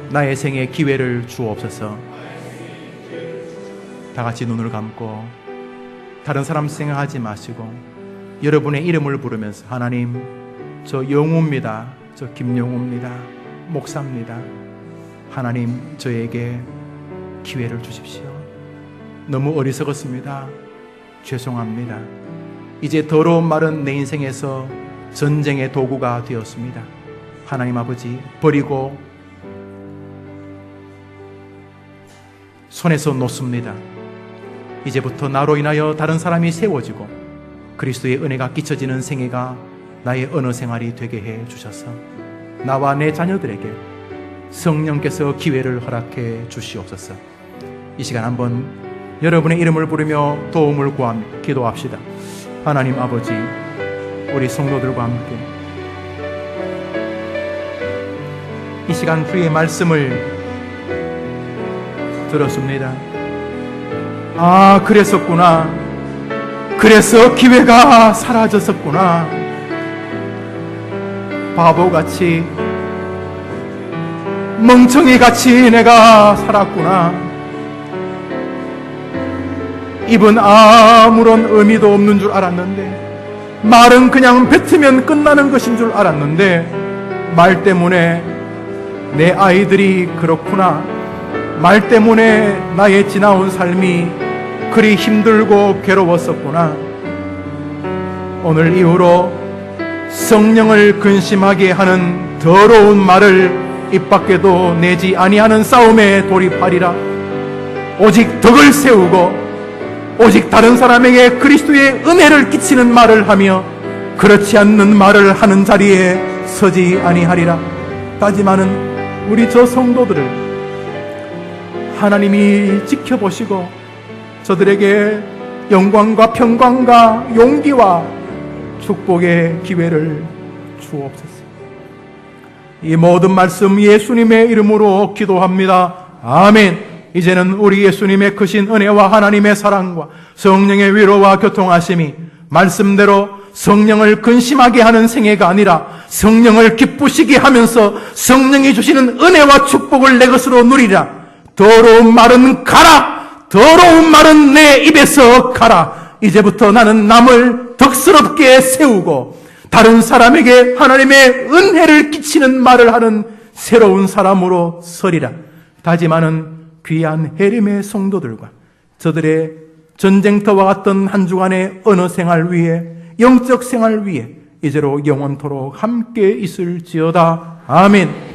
나의 생에 기회를 주옵소서. 다 같이 눈을 감고 다른 사람 생각하지 마시고 여러분의 이름을 부르면서 하나님, 저 영우입니다. 저 김영우입니다. 목사입니다. 하나님, 저에게 기회를 주십시오. 너무 어리석었습니다. 죄송합니다. 이제 더러운 말은 내 인생에서 전쟁의 도구가 되었습니다. 하나님 아버지, 버리고 손에서 놓습니다. 이제부터 나로 인하여 다른 사람이 세워지고 그리스도의 은혜가 끼쳐지는 생애가 나의 언어 생활이 되게 해 주셔서 나와 내 자녀들에게 성령께서 기회를 허락해 주시옵소서. 이 시간 한번 여러분의 이름을 부르며 도움을 구하며 기도합시다. 하나님 아버지, 우리 성도들과 함께 이 시간 주의 말씀을 들었습니다. 아, 그랬었구나. 그래서 기회가 사라졌었구나. 바보같이, 멍청이같이 내가 살았구나. 입은 아무런 의미도 없는 줄 알았는데, 말은 그냥 뱉으면 끝나는 것인 줄 알았는데, 말 때문에 내 아이들이 그렇구나, 말 때문에 나의 지나온 삶이 그리 힘들고 괴로웠었구나. 오늘 이후로 성령을 근심하게 하는 더러운 말을 입 밖에도 내지 아니하는 싸움에 돌입하리라. 오직 덕을 세우고 오직 다른 사람에게 그리스도의 은혜를 끼치는 말을 하며 그렇지 않는 말을 하는 자리에 서지 아니하리라. 따지마는 우리 저 성도들을 하나님이 지켜보시고 저들에게 영광과 평강과 용기와 축복의 기회를 주옵소서. 이 모든 말씀 예수님의 이름으로 기도합니다. 아멘. 이제는 우리 예수님의 크신 은혜와 하나님의 사랑과 성령의 위로와 교통하심이 말씀대로 성령을 근심하게 하는 생애가 아니라 성령을 기쁘시게 하면서 성령이 주시는 은혜와 축복을 내 것으로 누리라. 더러운 말은 가라. 더러운 말은 내 입에서 가라. 이제부터 나는 남을 덕스럽게 세우고 다른 사람에게 하나님의 은혜를 끼치는 말을 하는 새로운 사람으로 서리라. 다짐하는 귀한 해림의 성도들과 저들의 전쟁터와 같던 한 주간의 언어 생활 위에, 영적 생활 위에 이제로 영원토록 함께 있을지어다. 아멘.